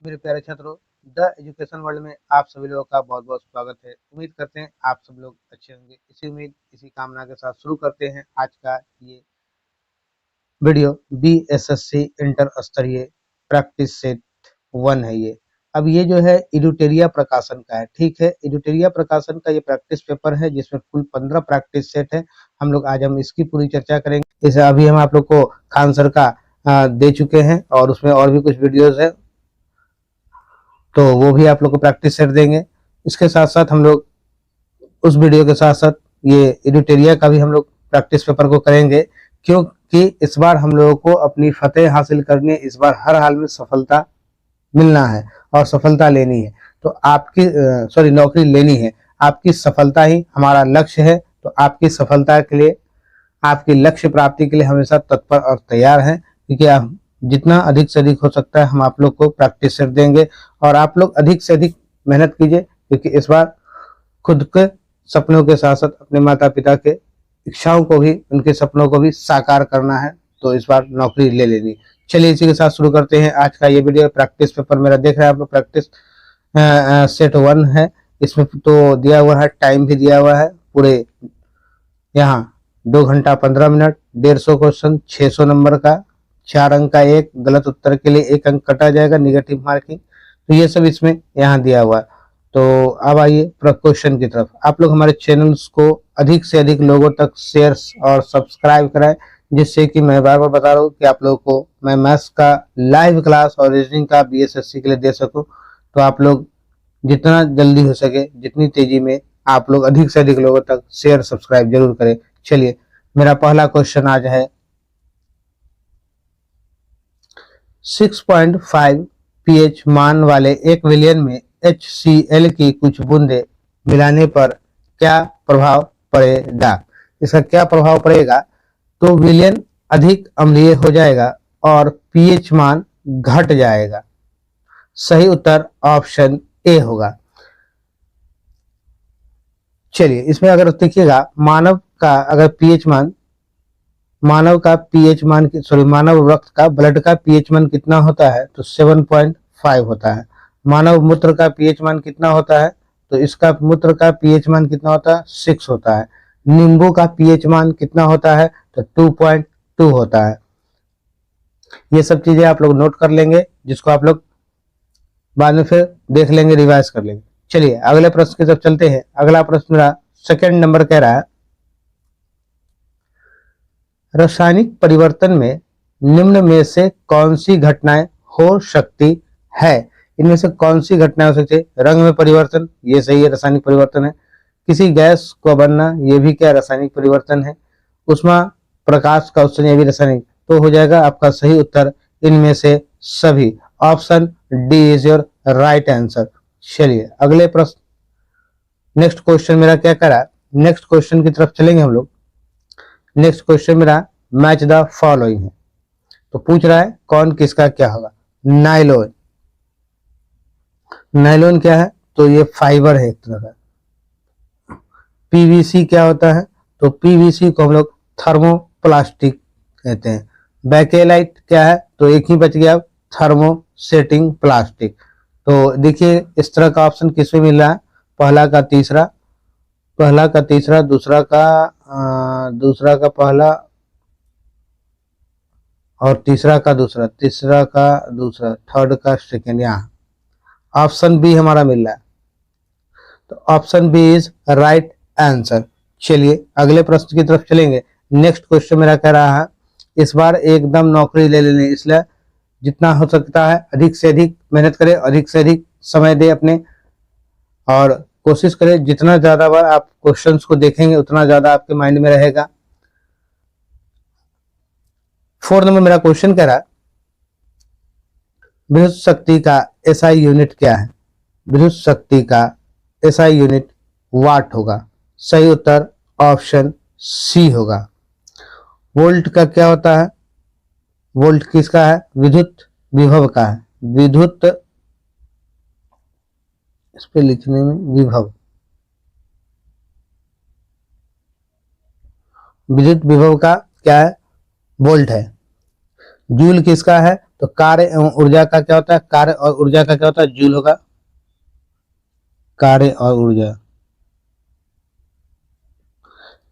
मेरे प्यारे छात्रों, द एजुकेशन वर्ल्ड में आप सभी लोगों का बहुत बहुत स्वागत है। उम्मीद करते हैं आप सब लोग अच्छे होंगे। इसी उम्मीद इसी कामना के साथ शुरू करते हैं आज का ये वीडियो। बीएसएससी इंटर स्तरीय प्रैक्टिस सेट 1 है ये। अब ये जो है एडुटेरिया प्रकाशन का है, ठीक है। एडुटेरिया प्रकाशन का ये प्रैक्टिस पेपर है जिसमें कुल 15 प्रैक्टिस सेट है। हम इसकी पूरी चर्चा करेंगे। इसे अभी हम आप लोग को खान सर का दे चुके हैं और उसमें और भी कुछ वीडियोस है, तो वो भी आप लोग को प्रैक्टिस सेट देंगे। इसके साथ साथ हम लोग उस वीडियो के साथ साथ ये एडिटोरिया का भी हम लोग प्रैक्टिस पेपर को करेंगे, क्योंकि इस बार हम लोगों को अपनी फतेह हासिल करनी है। इस बार हर हाल में सफलता मिलना है और सफलता लेनी है। तो आपकी नौकरी लेनी है। आपकी सफलता ही हमारा लक्ष्य है। तो आपकी सफलता के लिए, आपकी लक्ष्य प्राप्ति के लिए हमेशा तत्पर और तैयार हैं, क्योंकि आप जितना अधिक से अधिक हो सकता है हम आप लोग को प्रैक्टिस सेट देंगे और आप लोग अधिक से अधिक मेहनत कीजिए, क्योंकि इस बार खुद के सपनों के साथ साथ अपने माता पिता के इच्छाओं को भी, उनके सपनों को भी साकार करना है। तो इस बार नौकरी ले लेनी। चलिए इसी के साथ शुरू करते हैं आज का ये वीडियो। प्रैक्टिस पेपर मेरा देख रहे हैं आप लोग, प्रैक्टिस सेट 1 है। इसमें तो दिया हुआ है, टाइम भी दिया हुआ है पूरे यहाँ 2 घंटा 15 मिनट, 150 क्वेश्चन, 600 नंबर का, 4 अंक का, एक गलत उत्तर के लिए 1 अंक कटा जाएगा, निगेटिव मार्किंग। तो ये सब इसमें यहाँ दिया हुआ है। तो अब आइए क्वेश्चन की तरफ। आप लोग हमारे चैनल्स को अधिक से अधिक लोगों तक शेयर और सब्सक्राइब कराएं, जिससे कि मैं बार बार बता रहा हूँ कि आप लोगों को मैं मैथ्स का लाइव क्लास और रीजनिंग का बीएसएससी के लिए दे सकूँ। तो आप लोग जितना जल्दी हो सके, जितनी तेजी में आप लोग अधिक से अधिक लोगों तक शेयर सब्सक्राइब जरूर करें। चलिए मेरा पहला क्वेश्चन आज है 6.5 pH मान वाले 1 विलियन में HCl की कुछ बूंदे मिलाने पर क्या प्रभाव पड़ेगा। इसका क्या प्रभाव पड़ेगा? तो विलियन अधिक अम्लीय हो जाएगा और पीएच मान घट जाएगा। सही उत्तर ऑप्शन ए होगा। चलिए इसमें अगर देखिएगा, मानव का अगर पीएच मान, मानव रक्त का, ब्लड का पीएच मान कितना होता है? तो 7.5 होता है। मानव मूत्र का पीएच मान कितना होता है? तो इसका मूत्र का पीएच मान कितना होता है? 6 होता है। नींबू का पीएच मान कितना होता है? तो 2.2 होता है। ये सब चीजें आप लोग नोट कर लेंगे, जिसको आप लोग बाद में फिर देख लेंगे, रिवाइज कर लेंगे। चलिए अगले प्रश्न की तरफ चलते हैं। अगला प्रश्न मेरा सेकंड नंबर कह रहा है, रासायनिक परिवर्तन में निम्न में से कौन सी घटनाएं हो सकती है? इनमें से कौन सी घटनाएं हो सकती है? रंग में परिवर्तन, ये सही है, रासायनिक परिवर्तन है। किसी गैस को बनना, ये भी क्या रासायनिक परिवर्तन है। उष्मा प्रकाश का उत्सर्जन, ये भी रासायनिक। तो हो जाएगा आपका सही उत्तर इनमें से सभी। Option D is your right answer. चलिए अगले प्रश्न, नेक्स्ट क्वेश्चन मेरा क्या कह रहा है, नेक्स्ट क्वेश्चन की तरफ चलेंगे हम लोग। नेक्स्ट क्वेश्चन मेरा मैच द फॉलोइंग है। तो पूछ रहा है कौन किसका क्या होगा। नायलॉन, नायलॉन क्या है? तो ये फाइबर है एक तरह का। पीवीसी क्या होता है? तो पीवीसी को हम लोग थर्मोप्लास्टिक कहते हैं। बैकेलाइट क्या है? तो एक ही बच गया, थर्मोसेटिंग प्लास्टिक। तो देखिए इस तरह का ऑप्शन किसमें मिल रहा है? पहला का तीसरा, पहला का तीसरा, दूसरा का पहला और तीसरा का दूसरा, तीसरा का दूसरा, थर्ड का सेकेंड। यहाँ ऑप्शन बी हमारा मिल रहा है। तो option B is right answer. चलिए अगले प्रश्न की तरफ चलेंगे। नेक्स्ट क्वेश्चन मेरा कह रहा है, इस बार एकदम नौकरी ले लेनी, इसलिए जितना हो सकता है अधिक से अधिक मेहनत करें, अधिक से अधिक समय दे अपने, और कोशिश करें जितना ज्यादा बार आप क्वेश्चंस को देखेंगे उतना ज्यादा आपके माइंड में रहेगा। 4 नंबर मेरा क्वेश्चन कह रहा है, विद्युत शक्ति का एसआई यूनिट क्या है? विद्युत शक्ति का एसआई यूनिट वाट होगा। सही उत्तर ऑप्शन सी होगा। वोल्ट का क्या होता है? वोल्ट किसका है? विद्युत विभव का है। विद्युत, इस पे लिखने में विभव, विद्युत विभव का क्या है? वोल्ट है। जूल किसका है? तो कार्य एवं ऊर्जा का क्या होता है, कार्य और ऊर्जा का क्या होता है, जूल होगा, कार्य और ऊर्जा।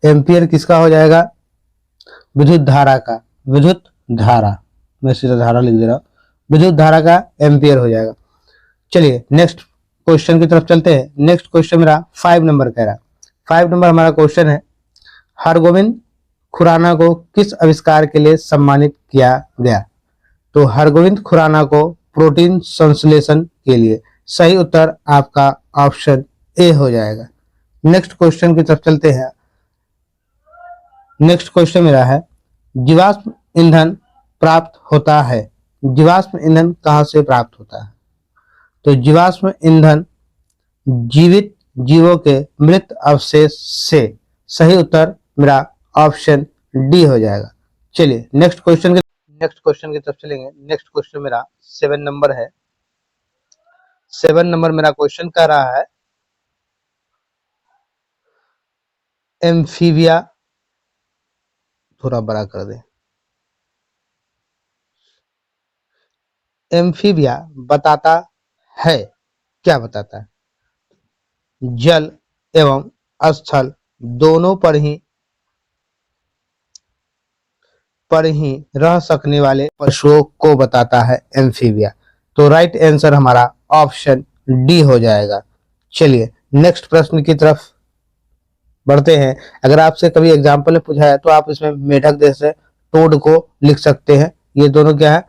एम्पियर किसका हो जाएगा, विद्युत धारा का, विद्युत धारा, मैं सीधा धारा लिख दे रहा हूं, विद्युत धारा का एम्पियर हो जाएगा। चलिए नेक्स्ट क्वेश्चन की तरफ चलते हैं। नेक्स्ट क्वेश्चन मेरा 5 नंबर कह रहा है। 5 नंबर हमारा क्वेश्चन है, हरगोविंद खुराना को किस आविष्कार के लिए सम्मानित किया गया। तो हरगोविंद खुराना को प्रोटीन संश्लेषण के लिए। सही उत्तर आपका ऑप्शन ए हो जाएगा। नेक्स्ट क्वेश्चन की तरफ चलते हैं। नेक्स्ट क्वेश्चन मेरा है, जीवाश्म ईंधन प्राप्त होता है। जीवाश्म ईंधन कहां से प्राप्त होता है। तो जीवाश्म ईंधन जीवित जीवों के मृत अवशेष से। सही उत्तर मेरा ऑप्शन डी हो जाएगा। चलिए नेक्स्ट क्वेश्चन की तरफ चलेंगे। नेक्स्ट क्वेश्चन मेरा 7 नंबर है। 7 नंबर मेरा क्वेश्चन कह रहा है, एम्फीबिया, थोड़ा बड़ा कर दे, एम्फीबिया बताता है, क्या बताता है, जल एवं स्थल दोनों पर ही रह सकने वाले पशुओं को बताता है एम्फीबिया। तो राइट आंसर हमारा ऑप्शन डी हो जाएगा। चलिए नेक्स्ट प्रश्न की तरफ बढ़ते हैं। अगर आपसे कभी एग्जाम्पल में पूछा है तो आप इसमें मेढक जैसे टोड को लिख सकते हैं। ये दोनों क्या है,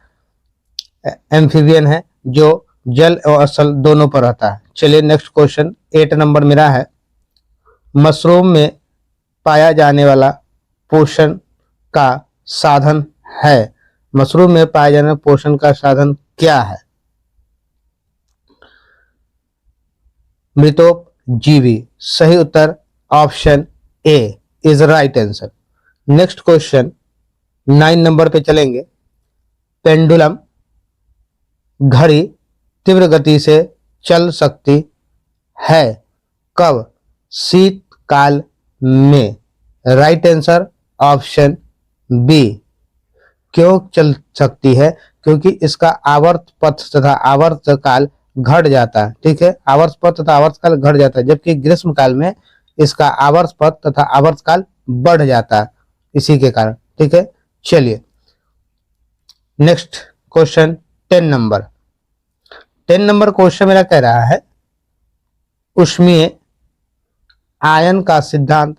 एम्फीबियन है जो जल और स्थल दोनों पर रहता है। चलिए नेक्स्ट क्वेश्चन 8 नंबर मेरा है, मशरूम में पाया जाने वाला पोषण का साधन है। मशरूम में पाया जाने वाला पोषण का साधन क्या है। मृतोपजीवी। सही उत्तर option A is right answer. Next question 9 number पे चलेंगे। पेंडुलम घड़ी तीव्र गति से चल सकती है कब, शीतकाल में। Right answer option B. क्यों चल सकती है, क्योंकि इसका आवर्त पथ तथा आवर्त काल घट जाता है। ठीक है, आवर्त पथ तथा आवर्त काल घट जाता है, जबकि ग्रीष्म काल में इसका आवर्त पथ तथा आवर्त काल बढ़ जाता है इसी के कारण। ठीक है, चलिए next question 10 number. 10 number question मेरा कह रहा है, ऊष्मीय आयन का सिद्धांत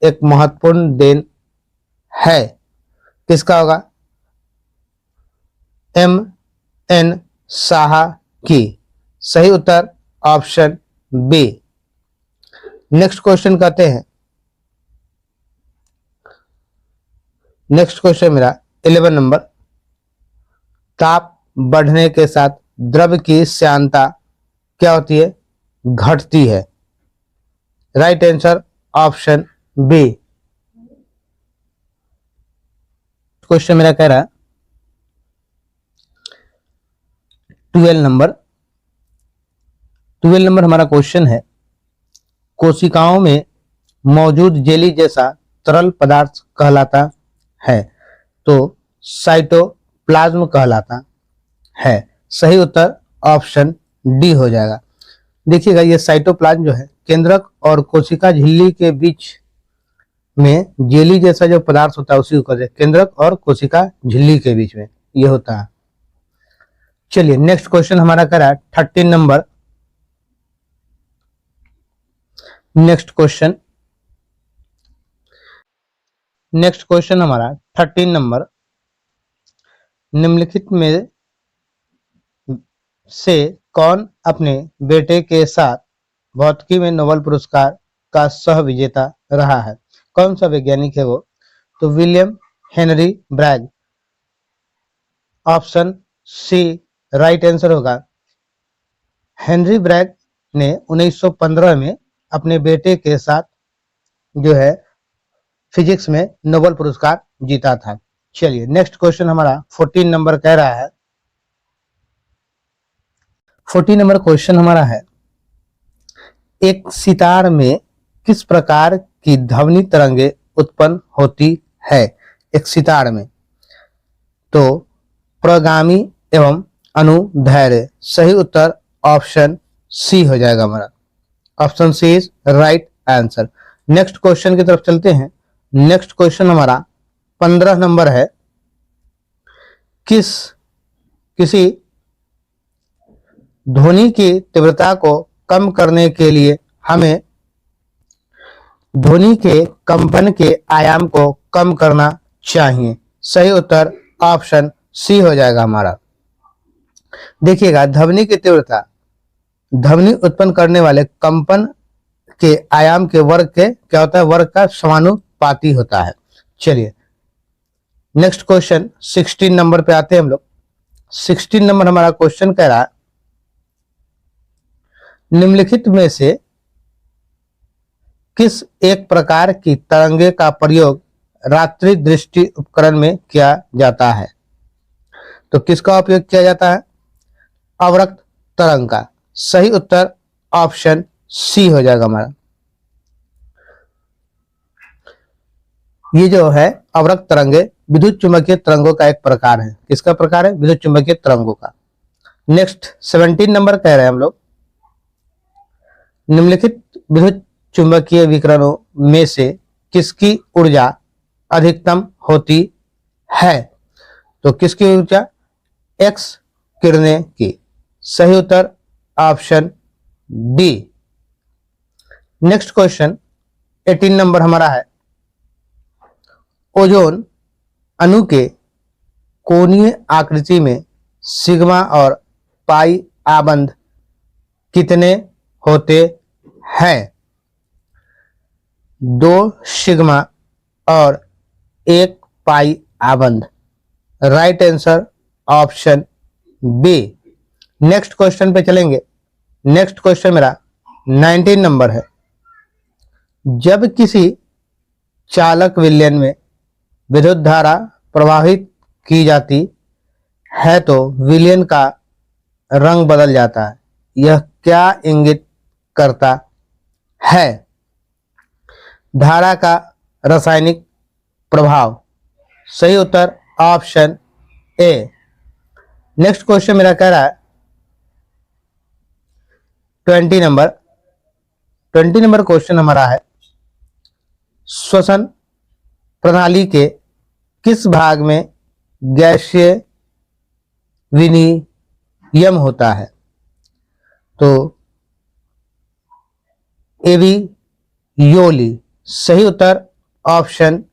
एक महत्वपूर्ण देन है, किसका होगा, एम एन साहा की। सही उत्तर ऑप्शन बी। नेक्स्ट क्वेश्चन कहते हैं, नेक्स्ट क्वेश्चन मेरा 11 नंबर, ताप बढ़ने के साथ द्रव की श्यानता क्या होती है, घटती है। Right answer option B. Question मेरा कह रहा है 12 नंबर। 12 नंबर हमारा क्वेश्चन है, कोशिकाओं में मौजूद जेली जैसा तरल पदार्थ कहलाता है। तो साइटोप्लाज्म कहलाता है। सही उत्तर ऑप्शन डी हो जाएगा। देखिएगा ये साइटोप्लाज्म जो है केंद्रक और कोशिका झिल्ली के बीच में जेली जैसा जो पदार्थ होता है उसी को कहते हैं, केंद्रक और कोशिका झिल्ली के बीच में ये होता है। चलिए नेक्स्ट क्वेश्चन हमारा करा है 13 नंबर। नेक्स्ट क्वेश्चन हमारा 13 नंबर, निम्नलिखित में से कौन अपने बेटे के साथ भौतिकी में नोबेल पुरस्कार का सह विजेता रहा है। कौन सा वैज्ञानिक है वो, तो William Henry Bragg. Option C right answer होगा। हेनरी ब्रैग ने 1915 में अपने बेटे के साथ जो है फिजिक्स में नोबेल पुरस्कार जीता था। चलिए नेक्स्ट क्वेश्चन हमारा 14 नंबर कह रहा है, 14 नंबर क्वेश्चन हमारा है, एक सितार में किस प्रकार की ध्वनि तरंगे उत्पन्न होती है। एक सितार में तो प्रगामी एवं अनुदैर्ध्य। सही उत्तर ऑप्शन सी हो जाएगा हमारा। Option C is right answer. Next question की तरफ चलते हैं। नेक्स्ट क्वेश्चन हमारा 15 नंबर है। किसी ध्वनि की तीव्रता को कम करने के लिए हमें ध्वनि के कंपन के आयाम को कम करना चाहिए। सही उत्तर ऑप्शन सी हो जाएगा हमारा। देखिएगा, ध्वनि की तीव्रता ध्वनि उत्पन्न करने वाले कंपन के आयाम के वर्ग के क्या होता है, वर्ग का समानुपाती होता है। चलिए नेक्स्ट क्वेश्चन 16 नंबर पे आते हैं हम लोग। 16 नंबर हमारा क्वेश्चन कह रहा है, निम्नलिखित में से किस एक प्रकार की तरंगे का प्रयोग रात्रि दृष्टि उपकरण में किया जाता है। तो किसका उपयोग किया जाता है, अवरक्त तरंग का। सही उत्तर ऑप्शन सी हो जाएगा हमारा। ये जो है अवरक्त तरंगे विद्युत चुंबकीय तरंगों का एक प्रकार है। किसका प्रकार है, विद्युत चुंबकीय तरंगों का। नेक्स्ट 17 नंबर कह रहे हैं हम लोग, निम्नलिखित विद्युत चुंबकीय विकिरणों में से किसकी ऊर्जा अधिकतम होती है। तो किसकी ऊर्जा, एक्स किरणें की। सही उत्तर option D. Next question 18 number हमारा है, ओजोन अणु के कोणीय आकृति में सिग्मा और पाई आबंध कितने होते हैं। 2 सिग्मा और 1 पाई आबंध। Right answer option B. Next question पे चलेंगे। नेक्स्ट क्वेश्चन मेरा 19 नंबर है, जब किसी चालक विलयन में विद्युत धारा प्रवाहित की जाती है तो विलयन का रंग बदल जाता है। यह क्या इंगित करता है। धारा का रासायनिक प्रभाव। सही उत्तर ऑप्शन ए। नेक्स्ट क्वेश्चन मेरा कह रहा है 20 नंबर क्वेश्चन हमारा है, श्वसन प्रणाली के किस भाग में गैसीय विनिमय होता है। तो एवियोली। सही उत्तर option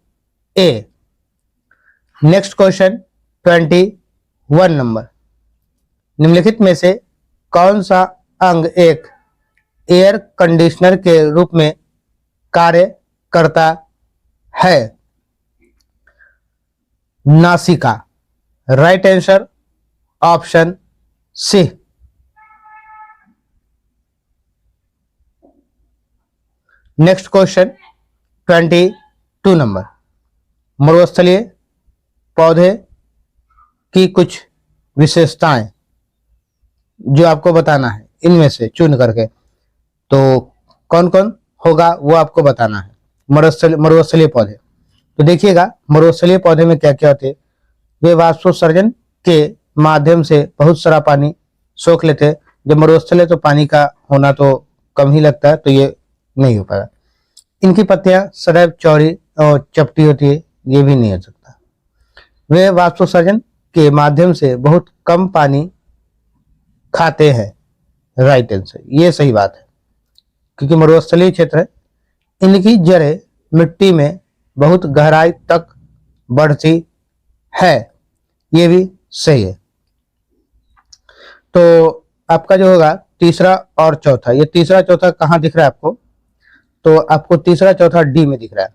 A. Next question 21 number, निम्नलिखित में से कौन सा अंग एक एयर कंडीशनर के रूप में कार्य करता है। नासिका। Right answer option C. Next question 22 number, मरुस्थलीय पौधे की कुछ विशेषताएं जो आपको बताना है, इनमें से चुन करके। तो कौन कौन होगा वो आपको बताना है। मरुस्थलीय पौधे, तो देखिएगा मरुस्थलीय पौधे में क्या क्या होते हैं। वे वाष्पोत्सर्जन के माध्यम से बहुत सारा पानी सोख लेते हैं। जब मरुस्थलीय तो पानी का होना तो कम ही लगता है, तो ये नहीं हो पाएगा। इनकी पत्तियां सदैव चौड़ी और चपटी होती है, ये भी नहीं हो सकता। वे वाष्पोत्सर्जन के माध्यम से बहुत कम पानी खाते हैं। राइट आंसर, ये सही बात है, क्योंकि मरुस्थलीय क्षेत्र है। इनकी जड़ें मिट्टी में बहुत गहराई तक बढ़ती है, ये भी सही है। तो आपका जो होगा तीसरा और चौथा, ये तीसरा चौथा कहाँ दिख रहा है आपको, तो आपको तीसरा चौथा डी में दिख रहा है।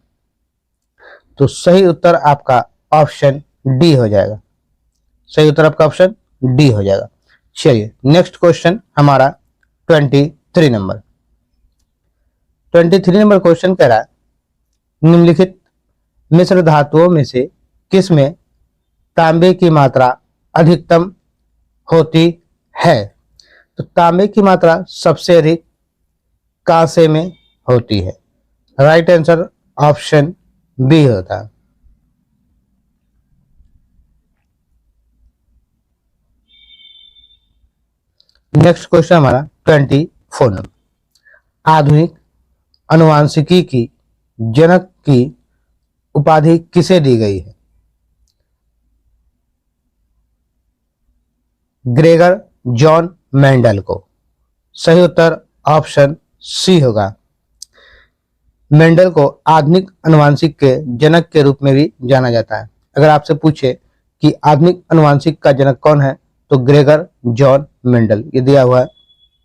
तो सही उत्तर आपका ऑप्शन डी हो जाएगा। सही उत्तर आपका ऑप्शन डी हो जाएगा। चलिए नेक्स्ट क्वेश्चन हमारा 23 नंबर। 23 नंबर क्वेश्चन कह रहा है, निम्नलिखित मिश्र धातुओं में से किस में तांबे की मात्रा अधिकतम होती है। तो तांबे की मात्रा सबसे अधिक कांसे में होती है। राइट आंसर ऑप्शन बी होता है। नेक्स्ट क्वेश्चन हमारा 24 नंबर, आधुनिक अनुवांशिकी की जनक की उपाधि किसे दी गई है? ग्रेगर जॉन मेंडल को। सही उत्तर ऑप्शन सी होगा। मेंडल को आधुनिक अनुवांशिक के जनक के रूप में भी जाना जाता है। अगर आपसे पूछे कि आधुनिक अनुवांशिक का जनक कौन है तो ग्रेगर जॉन मेंडल, ये दिया हुआ है।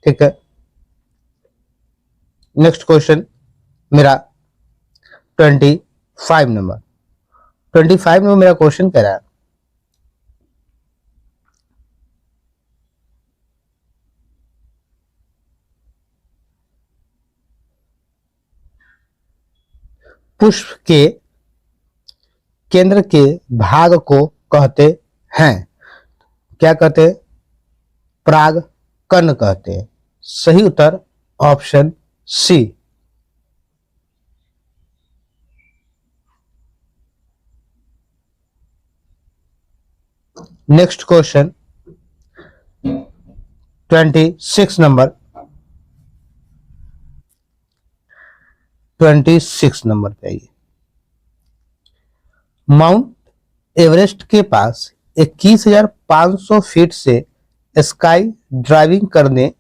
ठीक है, नेक्स्ट क्वेश्चन मेरा 25 नंबर। 25 नंबर मेरा क्वेश्चन कह रहा है, पुष्प के केंद्र के भाग को कहते हैं, क्या कहते हैं? पराग कण कहते हैं। सही उत्तर option C. Next question 26 number. 26 number पे आइए। माउंट एवरेस्ट के पास 21,500 फीट से स्काई ड्राइविंग करने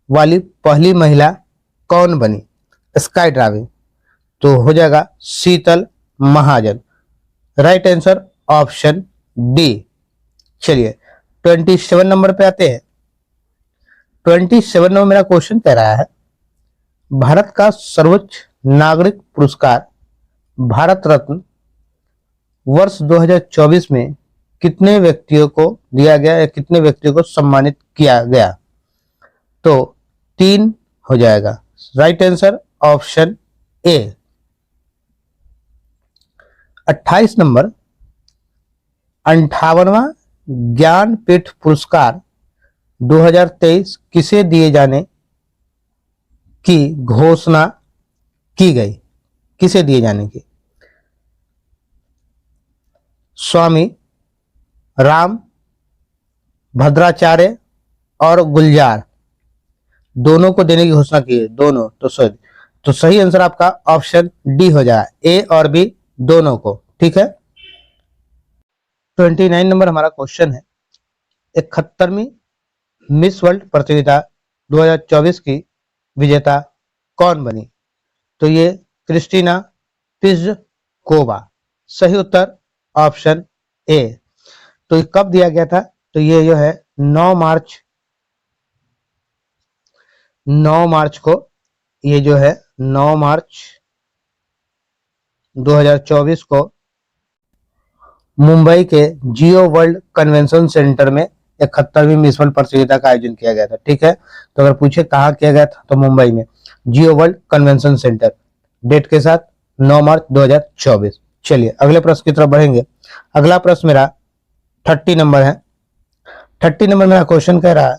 वाली पहली महिला कौन बनी? स्काई ड्राइविंग तो हो जाएगा Shital Mahajan. Right answer option D. चलिए 27 नंबर पे आते हैं। 27 नंबर मेरा क्वेश्चन कह रहा है, भारत का सर्वोच्च नागरिक पुरस्कार भारत रत्न वर्ष 2024 में कितने व्यक्तियों को दिया गया या कितने व्यक्तियों को सम्मानित किया गया? तो 3 हो जाएगा। Right answer option A. 28 number, 58वां ज्ञानपीठ पुरस्कार 2023 किसे दिए जाने की घोषणा की गई? किसे दिए जाने की? स्वामी राम भद्राचार्य और गुलजार दोनों को देने की घोषणा की है। दोनों तो सही आंसर आपका ऑप्शन डी हो जाए, ए और बी दोनों को। ठीक है, 29 नंबर हमारा क्वेश्चन है, 71वीं मिस वर्ल्ड प्रतियोगिता 2024 की विजेता कौन बनी? तो ये क्रिस्टीना प्लिसकोवा। सही उत्तर ऑप्शन ए। तो कब दिया गया था? तो ये जो है 9 मार्च को, ये जो है 9 मार्च 2024 को मुंबई के जियो वर्ल्ड कन्वेंशन सेंटर में 71वीं मिस वर्ल्ड प्रतियोगिता का आयोजन किया गया था। ठीक है, तो अगर पूछे कहाँ किया गया था तो मुंबई में जियो वर्ल्ड कन्वेंशन सेंटर, डेट के साथ 9 मार्च 2024। चलिए अगले प्रश्न की तरफ बढ़ेंगे। अगला प्रश्न मेरा 30 नंबर है। 30 नंबर मेरा क्वेश्चन कह रहा है,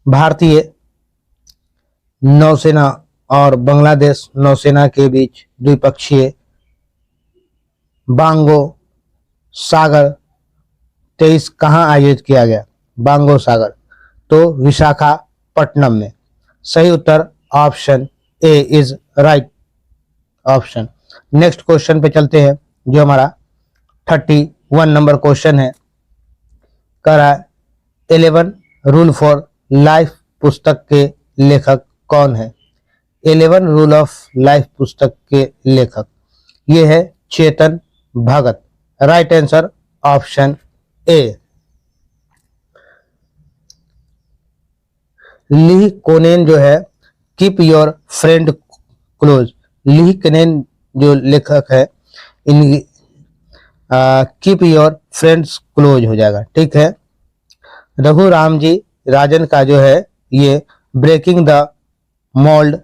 भारतीय नौसेना और बांग्लादेश नौसेना के बीच द्विपक्षीय बांगो सागर 23 कहाँ आयोजित किया गया? बांगो सागर तो विशाखापट्टनम में। सही उत्तर option A is right option. Next question पे चलते हैं, जो हमारा 31 नंबर क्वेश्चन है। कह रहा है 11 रूल फॉर लाइफ पुस्तक के लेखक कौन है? 11 रूल ऑफ लाइफ पुस्तक के लेखक ये है Chetan Bhagat. Right answer option A. Lee Konen जो है keep your friend close, Lee Konen जो लेखक है, in keep your friends close हो जाएगा। ठीक है, रघुराम जी राजन का जो है ये breaking the mould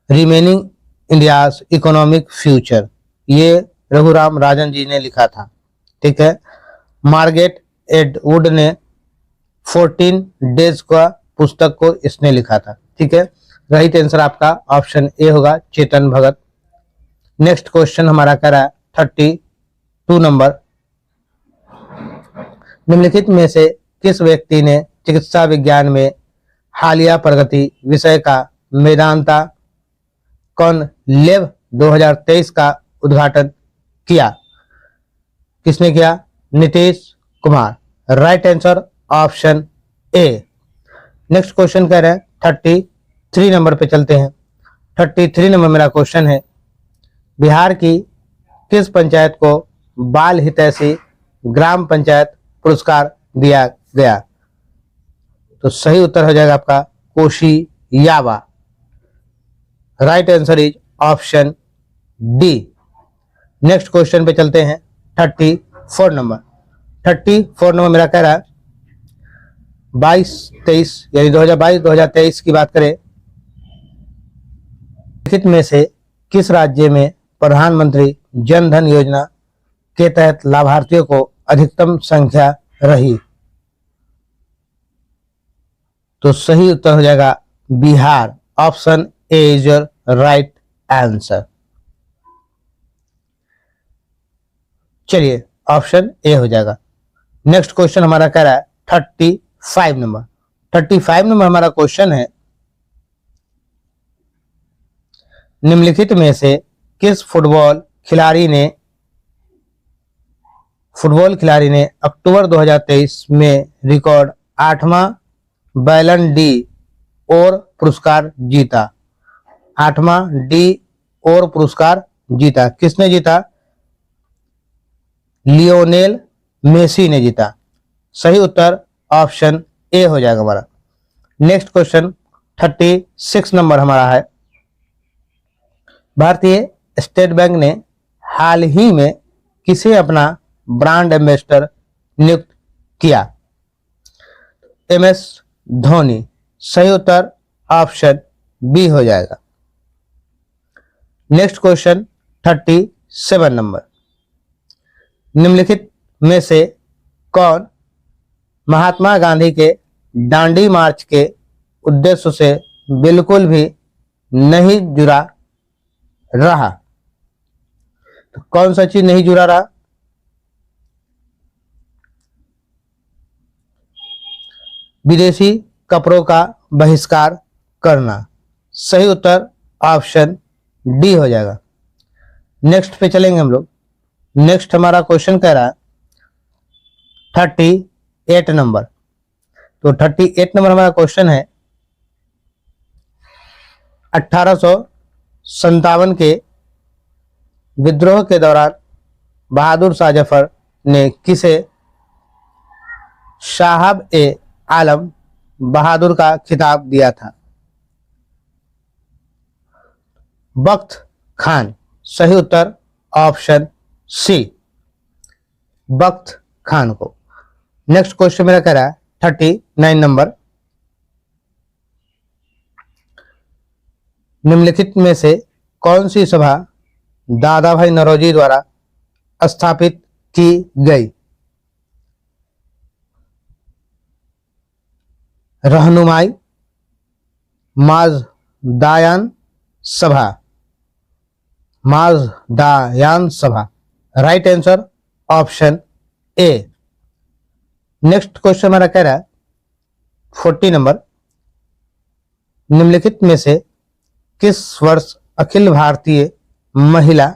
remaining India's economic future, ये रघुराम राजन जी ने लिखा था। ठीक है, मार्गरेट एडवुड ने 14 डेज का पुस्तक को इसने लिखा था। ठीक है, राइट आंसर आपका ऑप्शन ए होगा, चेतन भगत। नेक्स्ट क्वेश्चन हमारा कह रहा है 32 नंबर, निम्नलिखित में से किस व्यक्ति ने चिकित्सा विज्ञान में हालिया प्रगति विषय का मेदांता कॉनक्लेव 2023 का उद्घाटन किया? किसने किया? Nitish Kumar. Right answer option A. Next question कह रहे हैं 33 नंबर पे चलते हैं। 33 नंबर मेरा क्वेश्चन है, बिहार की किस पंचायत को बाल हितैषी ग्राम पंचायत पुरस्कार दिया गया? तो सही उत्तर हो जाएगा आपका कोशियावा। Right answer is option D. Next question पे चलते हैं 34 नंबर। 34 नंबर मेरा कह रहा है 22-23 यानी 2022-2023 की बात करें, निम्नलिखित में से किस राज्य में प्रधानमंत्री जन धन योजना के तहत लाभार्थियों को अधिकतम संख्या रही? तो सही उत्तर हो जाएगा Bihar. Option A is your right answer. चलिए ऑप्शन ए हो जाएगा। नेक्स्ट क्वेश्चन हमारा कह रहा है 35 नंबर। 35 नंबर हमारा क्वेश्चन है, निम्नलिखित में से किस फुटबॉल खिलाड़ी ने अक्टूबर 2023 में रिकॉर्ड 8वां बैलन डी और पुरस्कार जीता? 8वां डी और पुरस्कार जीता किसने जीता? लियोनेल मेसी ने जीता। सही उत्तर ऑप्शन ए हो जाएगा हमारा। नेक्स्ट क्वेश्चन 36 नंबर हमारा है, भारतीय स्टेट बैंक ने हाल ही में किसे अपना ब्रांड एम्बेसडर नियुक्त किया? MS धोनी। सही उत्तर ऑप्शन बी हो जाएगा। नेक्स्ट क्वेश्चन 37 नंबर, निम्नलिखित में से कौन महात्मा गांधी के दांडी मार्च के उद्देश्य से बिल्कुल भी नहीं जुड़ा रहा? तो कौन सा चीज नहीं जुड़ा रहा? विदेशी कपड़ों का बहिष्कार करना। सही उत्तर ऑप्शन डी हो जाएगा। नेक्स्ट पे चलेंगे हम लोग। नेक्स्ट हमारा क्वेश्चन कह रहा है 38 नंबर। तो 38 नंबर हमारा क्वेश्चन है, 1857 के विद्रोह के दौरान बहादुर शाह जफर ने किसे साहब ए आलम बहादुर का खिताब दिया था? बख्त खान। सही उत्तर ऑप्शन सी, बख्त खान को। नेक्स्ट क्वेश्चन मेरा कह रहा है 39 नंबर, निम्नलिखित में से कौन सी सभा दादा भाई नौरोजी द्वारा स्थापित की गई? रहनुमाई माजदायान सभा। माजदायान सभा। Right answer option A. Next question हमारा कह रहा है 40 नंबर, निम्नलिखित में से किस वर्ष अखिल भारतीय महिला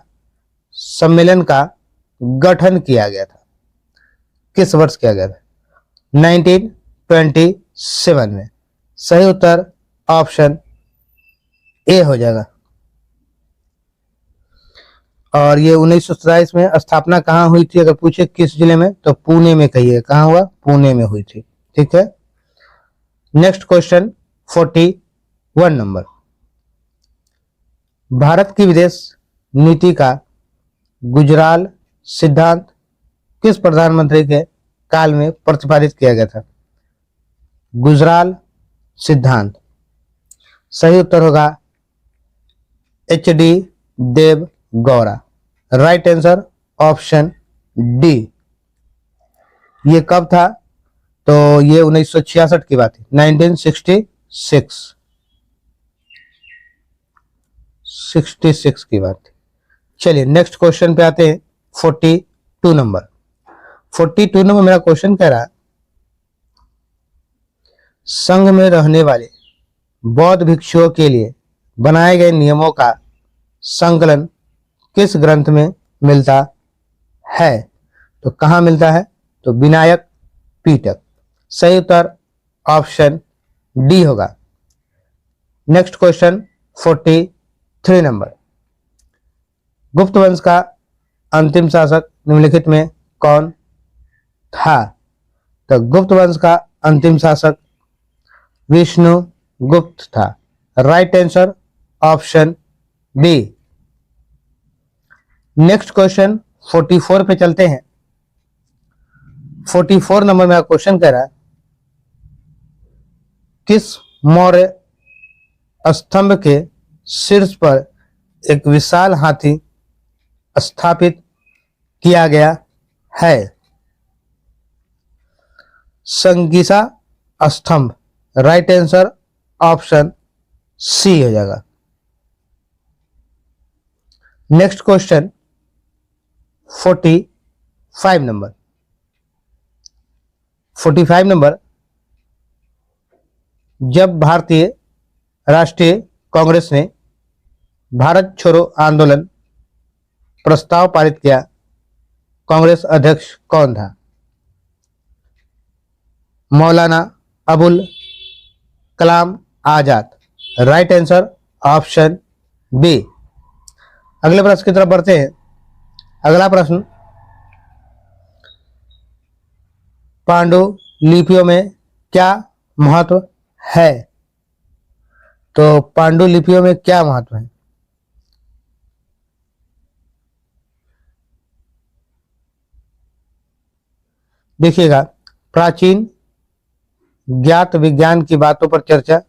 सम्मेलन का गठन किया गया था? किस वर्ष किया गया था? 1927 में। सही उत्तर ऑप्शन ए हो जाएगा। और ये 1927 में स्थापना कहाँ हुई थी? अगर पूछे किस जिले में, तो पुणे में कहिए। कहाँ हुआ? पुणे में हुई थी। ठीक है। नेक्स्ट क्वेश्चन 41 नंबर, भारत की विदेश नीति का गुजराल सिद्धांत किस प्रधानमंत्री के काल में प्रतिपादित किया गया था? गुजराल सिद्धांत। सही उत्तर होगा HD Deve Gowda. Right answer option D. ये कब था? तो ये 1966 की बात है, 1966 की बात है। चलिए नेक्स्ट क्वेश्चन पे आते हैं 42 नंबर। 42 नंबर मेरा क्वेश्चन कह रहा है, संघ में रहने वाले बौद्ध भिक्षुओं के लिए बनाए गए नियमों का संकलन किस ग्रंथ में मिलता है? तो कहाँ मिलता है? तो विनायक पीटक। सही उत्तर ऑप्शन डी होगा। Next question 43 number. गुप्त वंश का अंतिम शासक निम्नलिखित में कौन था? तो गुप्त वंश का अंतिम शासक विष्णु गुप्त था। Right answer option B. Next question 44 पे चलते हैं। 44 नंबर में क्वेश्चन कह रहा है, किस मौर्य स्तंभ के शीर्ष पर एक विशाल हाथी स्थापित किया गया है? संगीसा स्तंभ। राइट आंसर ऑप्शन सी हो जाएगा। Next question 45 number. 45 नंबर, जब भारतीय राष्ट्रीय कांग्रेस ने भारत छोड़ो आंदोलन प्रस्ताव पारित किया, कांग्रेस अध्यक्ष कौन था? Maulana Abul Kalam Azad. Right answer option B. अगले प्रश्न की तरफ बढ़ते हैं। अगला प्रश्न, पांडुलिपियों में क्या महत्व है? तो पांडुलिपियों में क्या महत्व है? देखिएगा, प्राचीन ज्ञात विज्ञान की बातों पर चर्चा,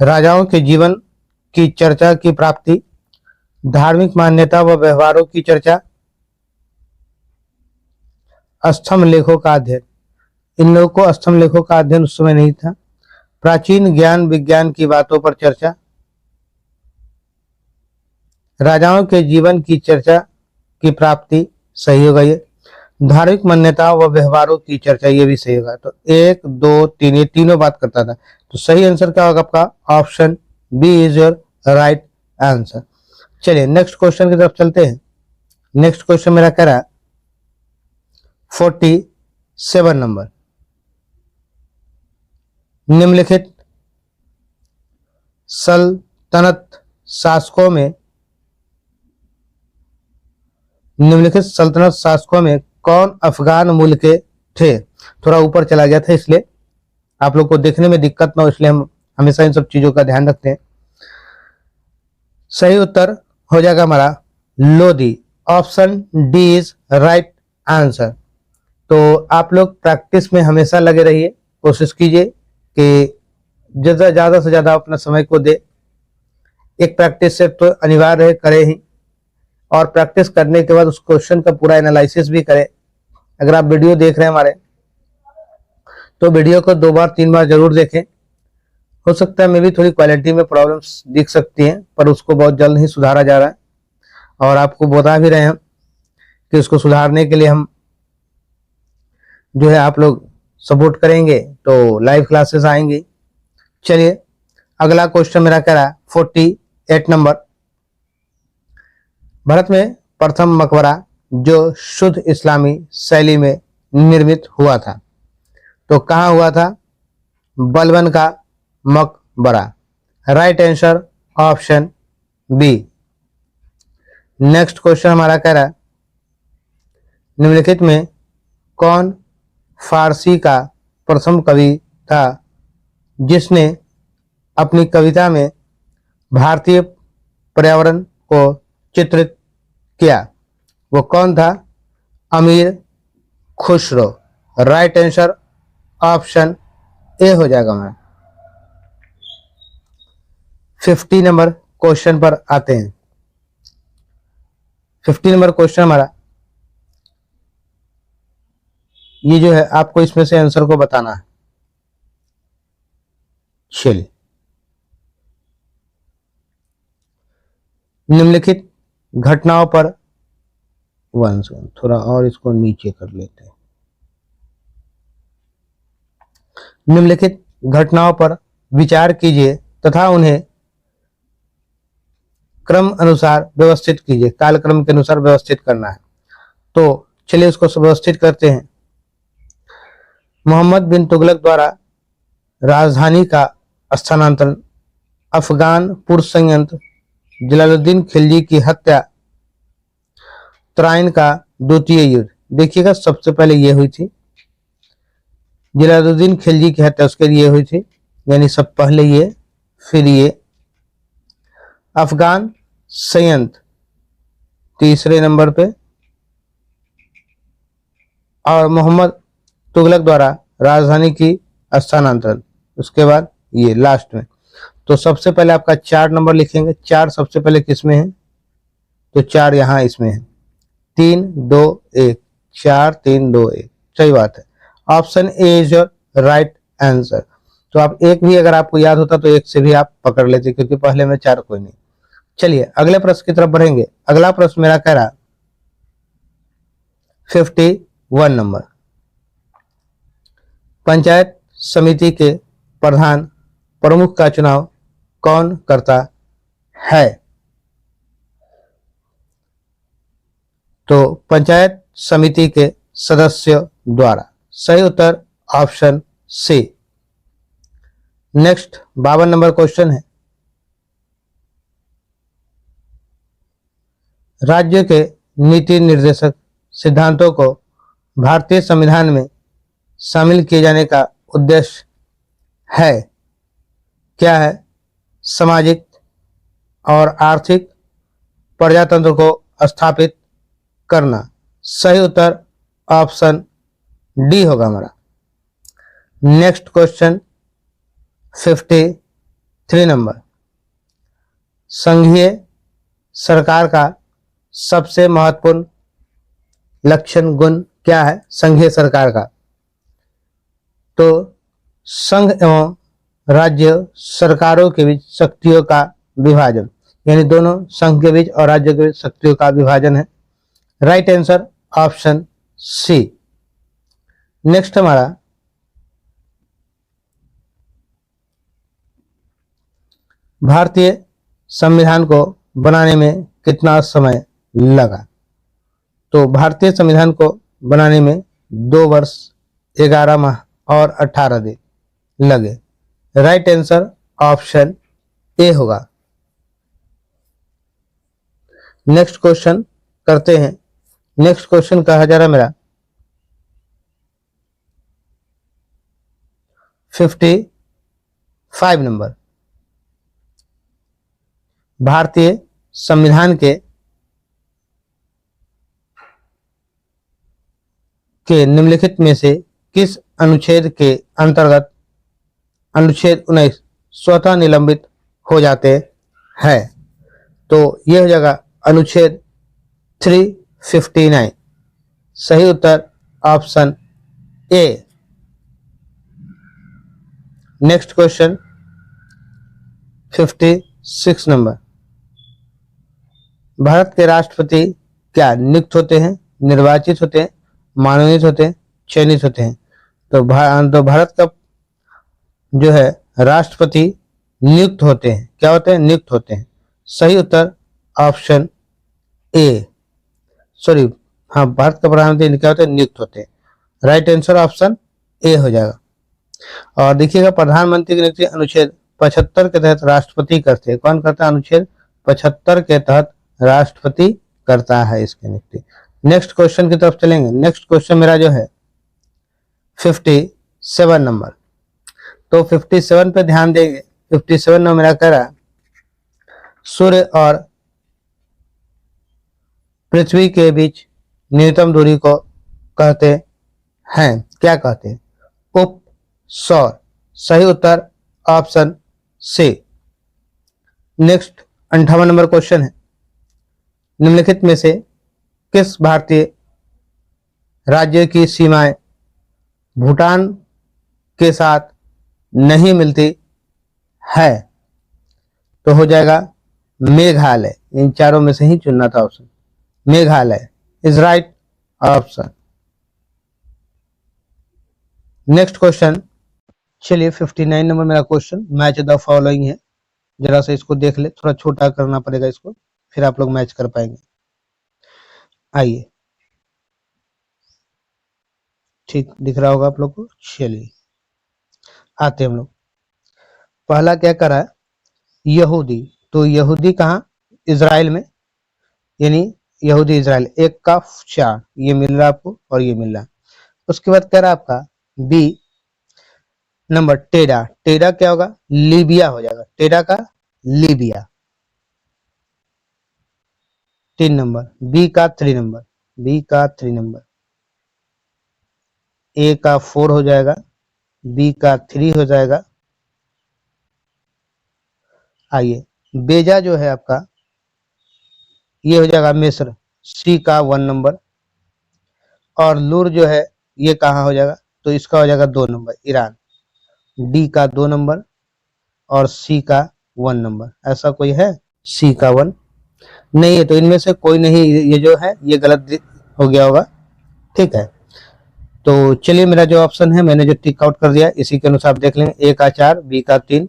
राजाओं के जीवन की चर्चा की प्राप्ति, धार्मिक मान्यता व व्यवहारों की चर्चा, स्तंभ लेखों का अध्ययन। इन लोगों को स्तंभ लेखों का अध्ययन उस समय नहीं था। प्राचीन ज्ञान विज्ञान की बातों पर चर्चा, राजाओं के जीवन की चर्चा की प्राप्ति, सही होगा ये। धार्मिक मान्यता व व्यवहारों की चर्चा, ये भी सही होगा। तो 1 2 3 ये तीनों बात करता था। तो सही आंसर क्या होगा आपका? Option B is your right answer. चलिए नेक्स्ट क्वेश्चन की तरफ चलते हैं। नेक्स्ट क्वेश्चन मेरा कह रहा है 47 नंबर। निम्नलिखित सल्तनत शासकों में कौन अफगान मूल के थे? थोड़ा ऊपर चला गया था, इसलिए आप लोग को देखने में दिक्कत ना हो, इसलिए हम हमेशा इन सब चीजों का ध्यान रखते हैं। सही उत्तर हो जाएगा हमारा Lodhi. Option D is right answer. तो आप लोग प्रैक्टिस में हमेशा लगे रहिए, कोशिश कीजिए कि ज्यादा से ज्यादा अपना समय को दे। एक प्रैक्टिस से तो अनिवार्य करे ही, और प्रैक्टिस करने के बाद उस क्वेश्चन का पूरा एनालिसिस भी करें। अगर आप वीडियो देख रहे हैं हमारे, तो वीडियो को 2 बार 3 बार जरूर देखें। हो सकता है मे भी थोड़ी क्वालिटी में प्रॉब्लम्स दिख सकती हैं, पर उसको बहुत जल्द ही सुधारा जा रहा है, और आपको बता भी रहे हैं कि उसको सुधारने के लिए हम जो है आप लोग सपोर्ट करेंगे तो लाइव क्लासेस आएंगी। चलिए अगला क्वेश्चन मेरा कह रहा है 48 नंबर। भारत में प्रथम मकबरा जो शुद्ध इस्लामी शैली में निर्मित हुआ था, तो कहाँ हुआ था? बलबन का मकबरा। Right answer option B. Next question हमारा कह रहा है, निम्नलिखित में कौन फारसी का प्रथम कवि था जिसने अपनी कविता में भारतीय पर्यावरण को चित्रित किया? वो कौन था? अमीर खुसरो। राइट आंसर ऑप्शन ए हो जाएगा। हमारा 50 नंबर क्वेश्चन पर आते हैं। 50 नंबर क्वेश्चन हमारा ये जो है, आपको इसमें से आंसर को बताना है। चलिए, निम्नलिखित घटनाओं पर थोड़ा और इसको नीचे कर लेते हैं। निम्नलिखित घटनाओं पर विचार कीजिए तथा उन्हें क्रम अनुसार व्यवस्थित कीजिए। कालक्रम के अनुसार व्यवस्थित करना है। तो चलिए उसको व्यवस्थित करते हैं। मोहम्मद बिन तुगलक द्वारा राजधानी का स्थानांतरण, अफगान पूर्व संयंत्र, जलालुद्दीन खिलजी की हत्या, तराइन का द्वितीय युद्ध। देखिएगा सबसे पहले ये हुई थी जलालुद्दीन खिलजी की हत्या, उसके लिए हुई थी, यानी सब पहले ये, फिर ये। अफगान संयंत्र तीसरे नंबर पे, और मोहम्मद तुगलक द्वारा राजधानी की स्थानांतरण, उसके बाद ये लास्ट में। तो सबसे पहले आपका 4 नंबर लिखेंगे। 4 सबसे पहले किसमें है? तो 4 यहाँ इसमें है। 3 2 1, 4 3 2 1, सही बात है। Option A is your right answer. तो आप एक भी अगर आपको याद होता तो एक से भी आप पकड़ लेते, क्योंकि पहले में 4 कोई नहीं। चलिए अगले प्रश्न की तरफ बढ़ेंगे। अगला प्रश्न मेरा कह रहा 51 नंबर, पंचायत समिति के प्रधान प्रमुख का चुनाव कौन करता है? तो पंचायत समिति के सदस्यों द्वारा। सही उत्तर option C. Next 52 number question है, राज्य के नीति निर्देशक सिद्धांतों को भारतीय संविधान में शामिल किए जाने का उद्देश्य है। क्या है? सामाजिक और आर्थिक प्रजातंत्र को स्थापित करना। सही उत्तर ऑप्शन डी होगा हमारा। नेक्स्ट क्वेश्चन 53 नंबर, संघीय सरकार का सबसे महत्वपूर्ण लक्षण गुण क्या है? संघीय सरकार का, तो संघ एवं राज्य सरकारों के बीच शक्तियों का विभाजन, यानी दोनों संघ के बीच और राज्य के बीच शक्तियों का विभाजन है। Right answer option C. Next हमारा भारतीय संविधान को बनाने में कितना समय लगा? तो भारतीय संविधान को बनाने में 2 वर्ष 11 माह और 18 दिन लगे। राइट आंसर ऑप्शन ए होगा। नेक्स्ट क्वेश्चन करते हैं। नेक्स्ट क्वेश्चन कहा जा रहा मेरा 55 नंबर, भारतीय संविधान के निम्नलिखित में से किस अनुच्छेद के अंतर्गत अनुच्छेद 19 स्वतः निलंबित हो जाते हैं? तो यह हो जाएगा अनुच्छेद 359। सही उत्तर option A. Next question 56 number, भारत के राष्ट्रपति क्या नियुक्त होते हैं, निर्वाचित होते हैं, मनोनीत होते हैं, चयनित होते हैं? तो भारत का जो है राष्ट्रपति नियुक्त होते हैं। क्या होते हैं? नियुक्त होते हैं। सही उत्तर ऑप्शन ए, सॉरी, हाँ, भारत का प्रधानमंत्री क्या होते हैं? नियुक्त होते हैं। राइट आंसर ऑप्शन ए हो जाएगा। और देखिएगा प्रधानमंत्री की नियुक्ति अनुच्छेद 75 के तहत राष्ट्रपति करते हैं। कौन करता है? अनुच्छेद 75 के तहत राष्ट्रपति करता है इसकी नियुक्ति। नेक्स्ट क्वेश्चन की तरफ चलेंगे। नेक्स्ट क्वेश्चन मेरा जो है 57 नंबर, तो 57 पे ध्यान देंगे। 57 में मेरा कह रहा सूर्य और पृथ्वी के बीच न्यूनतम दूरी को कहते हैं, क्या कहते हैं? उप सौर। सही उत्तर option C. Next 58 number question है, निम्नलिखित में से किस भारतीय राज्य की सीमाएं भूटान के साथ नहीं मिलती है? तो हो जाएगा मेघालय। इन चारों में से ही चुनना था option. Meghalaya is right option. Next question चलिए 59 नंबर मेरा क्वेश्चन, मैच द फॉलोइंग है। जरा सा इसको देख ले, थोड़ा छोटा करना पड़ेगा इसको, फिर आप लोग मैच कर पाएंगे। आइए, ठीक दिख रहा होगा आप लोग को। चलिए आते हैं हम लोग। पहला क्या करा है, यहूदी। तो यहूदी कहाँ, इजराइल में, यानी यहूदी इजराइल, एक का 4 ये मिल रहा है आपको और ये मिल रहा है। उसके बाद कह रहा है आपका बी नंबर टेडा। टेडा क्या होगा, लीबिया हो जाएगा, टेडा का लीबिया 3 नंबर, बी का 3 नंबर, बी का 3 नंबर, ए का 4 हो जाएगा, बी का 3 हो जाएगा। आइए, बेजा जो है आपका ये हो जाएगा मिस्र, सी का 1 नंबर। और लूर जो है ये कहाँ हो जाएगा, तो इसका हो जाएगा 2 नंबर, ईरान, डी का 2 नंबर और सी का 1 नंबर। ऐसा कोई है, सी का 1 नहीं है, तो इनमें से कोई नहीं, ये जो है ये गलत हो गया होगा। ठीक है, तो चलिए मेरा जो ऑप्शन है मैंने जो टिक आउट कर दिया, इसी के अनुसार देख लेंगे, ए का 4, बी का 3,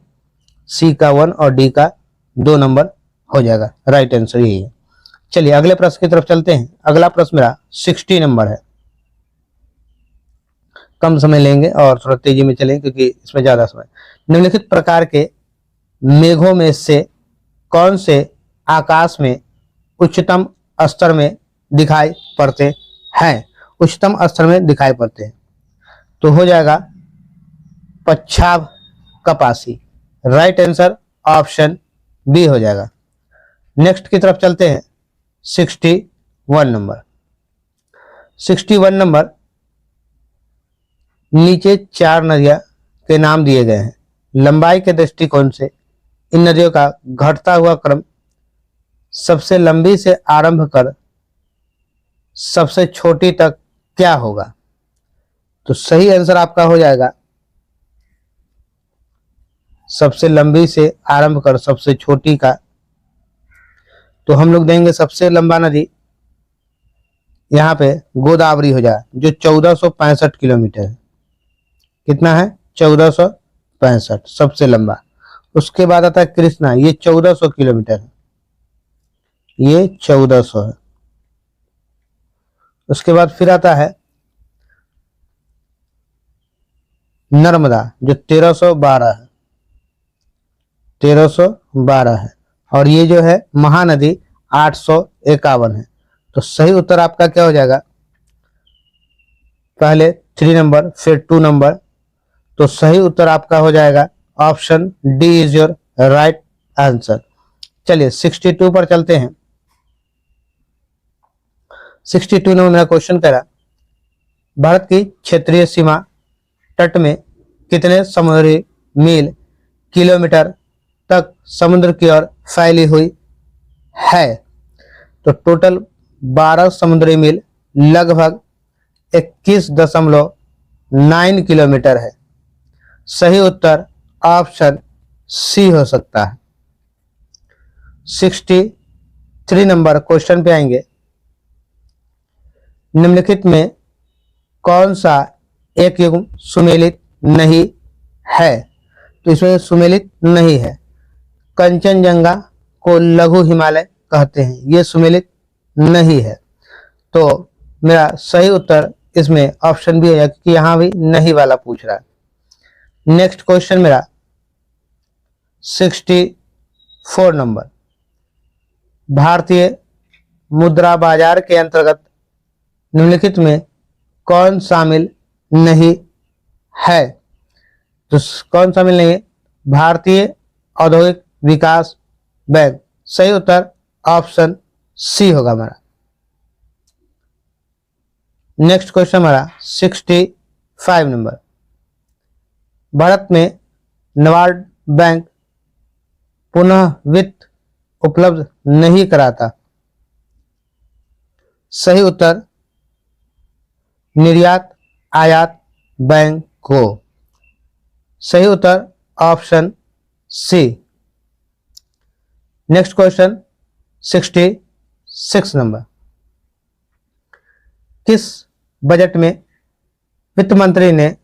सी का 1 और डी का 2 नंबर हो जाएगा। राइट आंसर यही है। चलिए अगले प्रश्न की तरफ चलते हैं। अगला प्रश्न मेरा 60 नंबर है। कम समय लेंगे और थोड़ा तेजी में चलेंगे क्योंकि इसमें ज्यादा समय। निम्नलिखित प्रकार के मेघों में से कौन से आकाश में उच्चतम स्तर में दिखाई पड़ते हैं, उच्चतम स्तर में दिखाई पड़ते हैं? तो हो जाएगा पच्छाव कपासी। राइट आंसर ऑप्शन बी हो जाएगा। नेक्स्ट की तरफ चलते हैं। 61 नंबर, 61 नंबर, नीचे 4 नदियां के नाम दिए गए हैं। लंबाई के दृष्टिकोण से इन नदियों का घटता हुआ क्रम सबसे लंबी से आरंभ कर सबसे छोटी तक क्या होगा? तो सही आंसर आपका हो जाएगा सबसे लंबी से आरंभ कर सबसे छोटी का। तो हम लोग देंगे सबसे लंबा नदी यहाँ पे गोदावरी हो जाए, जो 1465 किलोमीटर है। कितना है, 1465 सबसे लंबा। उसके बाद आता है कृष्णा, ये 1400 किलोमीटर है, ये 1400 है। उसके बाद फिर आता है नर्मदा, जो 1312 है, 1312 है। और ये जो है महानदी 851 है। तो सही उत्तर आपका क्या हो जाएगा, पहले 3 नंबर फिर 2 नंबर। तो सही उत्तर आपका हो जाएगा option D is your right answer. चलिए 62 पर चलते हैं। 62 नंबर मेरा क्वेश्चन कह रहा, भारत की क्षेत्रीय सीमा तट में कितने समुद्री मील किलोमीटर तक समुद्र की ओर फैली हुई है? तो टोटल 12 समुद्री मील लगभग 21.9 किलोमीटर है। सही उत्तर ऑप्शन सी हो सकता है। 63 नंबर क्वेश्चन पे आएंगे। निम्नलिखित में कौन सा एक युग्म सुमेलित नहीं है? तो इसमें सुमेलित नहीं है। कंचनजंगा को लघु हिमालय कहते हैं, ये सुमेलित नहीं है। तो मेरा सही उत्तर इसमें ऑप्शन बी हो जाएगा, क्योंकि यहां भी नहीं वाला पूछ रहा है। नेक्स्ट क्वेश्चन मेरा 64 नंबर, भारतीय मुद्रा बाजार के अंतर्गत निम्नलिखित में कौन शामिल नहीं है? तो कौन शामिल नहीं है, भारतीय औद्योगिक विकास बैंक। सही उत्तर ऑप्शन सी होगा हमारा। नेक्स्ट क्वेश्चन हमारा 65 नंबर, भारत में नाबार्ड बैंक पुनः वित्त उपलब्ध नहीं कराता। सही उत्तर निर्यात आयात बैंक को। सही उत्तर option C. Next question 66 number, किस बजट में वित्त मंत्री ने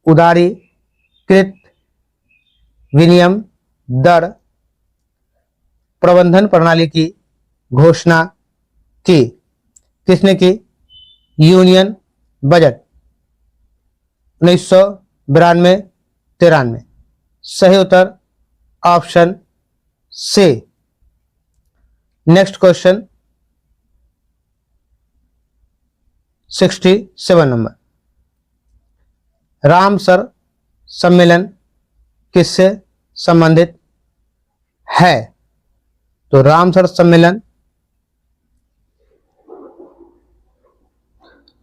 उदारी कृत विनिमय दर प्रबंधन प्रणाली की घोषणा की? किसने की? Union budget 1992-93। सही उत्तर option C. Next question 67 number. Ramsar सम्मेलन किससे संबंधित है? तो रामसर सम्मेलन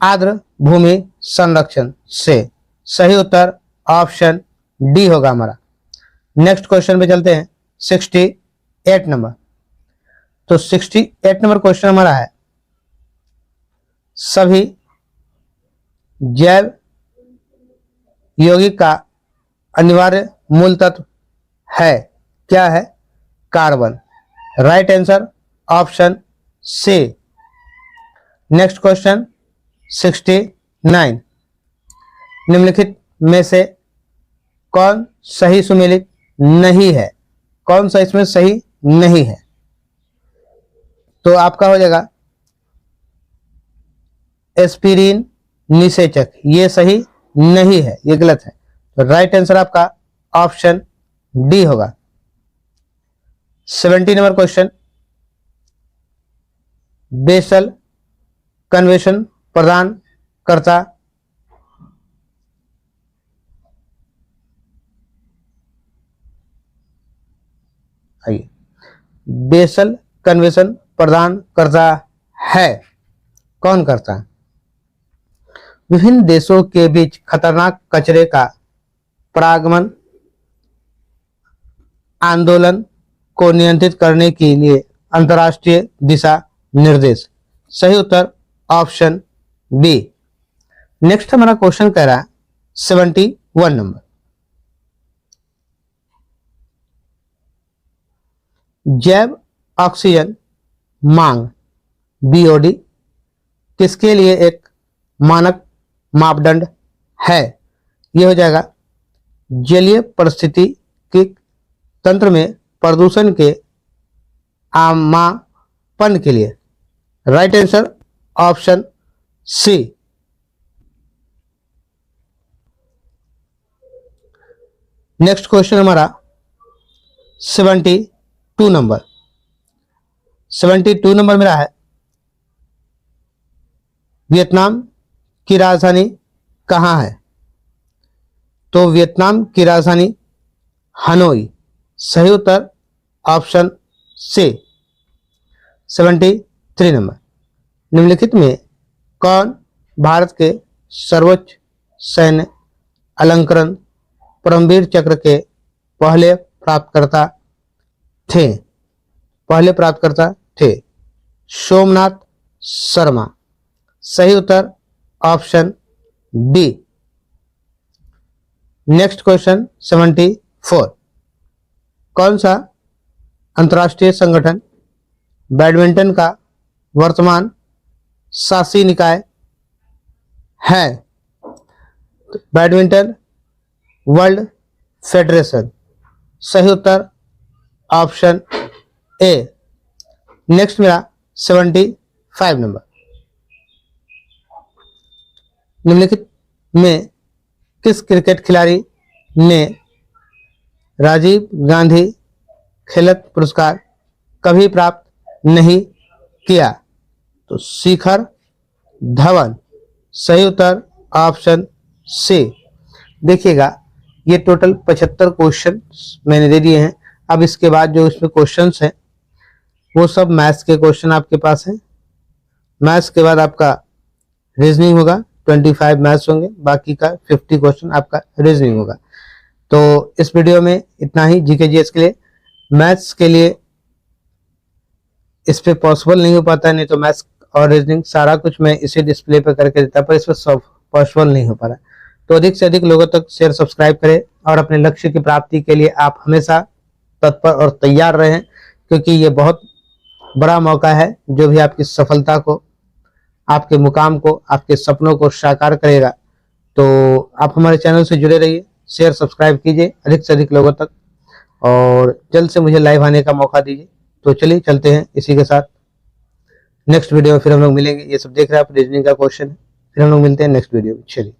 आर्द्र भूमि संरक्षण से। सही उत्तर ऑप्शन डी होगा हमारा। नेक्स्ट क्वेश्चन पे चलते हैं 68 नंबर। तो 68 नंबर क्वेश्चन हमारा है, सभी जैव यौगिक का अनिवार्य मूल तत्व है, क्या है? Carbon. Right answer option C. Next question 69। निम्नलिखित में से कौन सही सुमेलित नहीं है? कौन सा इसमें सही नहीं है? तो आपका हो जाएगा एस्पिरिन निषेचक, ये सही नहीं है, ये गलत है। तो राइट आंसर आपका ऑप्शन डी होगा। 70 नंबर क्वेश्चन, बेसल कन्वेंशन प्रदान करता आइए, बेसल कन्वेंशन प्रदान करता है, कौन करता है? विभिन्न देशों के बीच खतरनाक कचरे का परागमन आंदोलन को नियंत्रित करने के लिए अंतर्राष्ट्रीय दिशा निर्देश। सही उत्तर ऑप्शन बी। नेक्स्ट हमारा क्वेश्चन कह रहा है 71 नंबर। जैव ऑक्सीजन मांग बीओडी किसके लिए एक मानक मापदंड है? यह हो जाएगा जलीय पारिस्थितिकी तंत्र में प्रदूषण के आमापन के लिए। Right answer option C. Next question हमारा 72 नंबर। 72 नंबर मेरा है, वियतनाम की राजधानी कहाँ है? तो वियतनाम की राजधानी हनोई। सही उत्तर ऑप्शन सी। 73 नंबर। निम्नलिखित में कौन भारत के सर्वोच्च सैन्य अलंकरण परमवीर चक्र के पहले प्राप्तकर्ता थे? पहले प्राप्तकर्ता थे सोमनाथ शर्मा। सही उत्तर ऑप्शन डी। Next question 74। कौन सा अंतर्राष्ट्रीय संगठन बैडमिंटन का वर्तमान शासी निकाय है? Badminton world federation. सही उत्तर ऑप्शन ए। नेक्स्ट मेरा 75 नंबर। निम्नलिखित में किस क्रिकेट खिलाड़ी ने राजीव गांधी खेलरत्न पुरस्कार कभी प्राप्त नहीं किया? तो शिखर धवन। सही उत्तर ऑप्शन सी। देखिएगा ये टोटल 75 क्वेश्चन मैंने दे दिए हैं। अब इसके बाद जो इसमें क्वेश्चंस हैं वो सब मैथ्स के क्वेश्चन आपके पास हैं। मैथ्स के बाद आपका रीजनिंग होगा, 25 मैथ्स होंगे, बाकी का 50 क्वेश्चन आपका रीजनिंग होगा। तो इस वीडियो में इतना ही जीके जीएस के लिए। मैथ्स के लिए इस पे पॉसिबल नहीं हो पाता है, नहीं तो मैथ्स और रीजनिंग सारा कुछ मैं इसी डिस्प्ले पे करके देता, पर इस पर पॉसिबल नहीं हो पा रहा। तो अधिक से अधिक लोगों तक शेयर सब्सक्राइब करें और अपने लक्ष्य की प्राप्ति के लिए आप हमेशा तत्पर और तैयार रहें, क्योंकि ये बहुत बड़ा मौका है जो भी आपकी सफलता को, आपके मुकाम को, आपके सपनों को साकार करेगा। तो आप हमारे चैनल से जुड़े रहिए, शेयर सब्सक्राइब कीजिए अधिक से अधिक लोगों तक, और जल्द से मुझे लाइव आने का मौका दीजिए। तो चलिए चलते हैं इसी के साथ नेक्स्ट वीडियो में, फिर हम लोग मिलेंगे। ये सब देख रहे हैं आप, रीजनिंग का क्वेश्चन है। फिर हम लोग मिलते हैं नेक्स्ट वीडियो में। चलिए।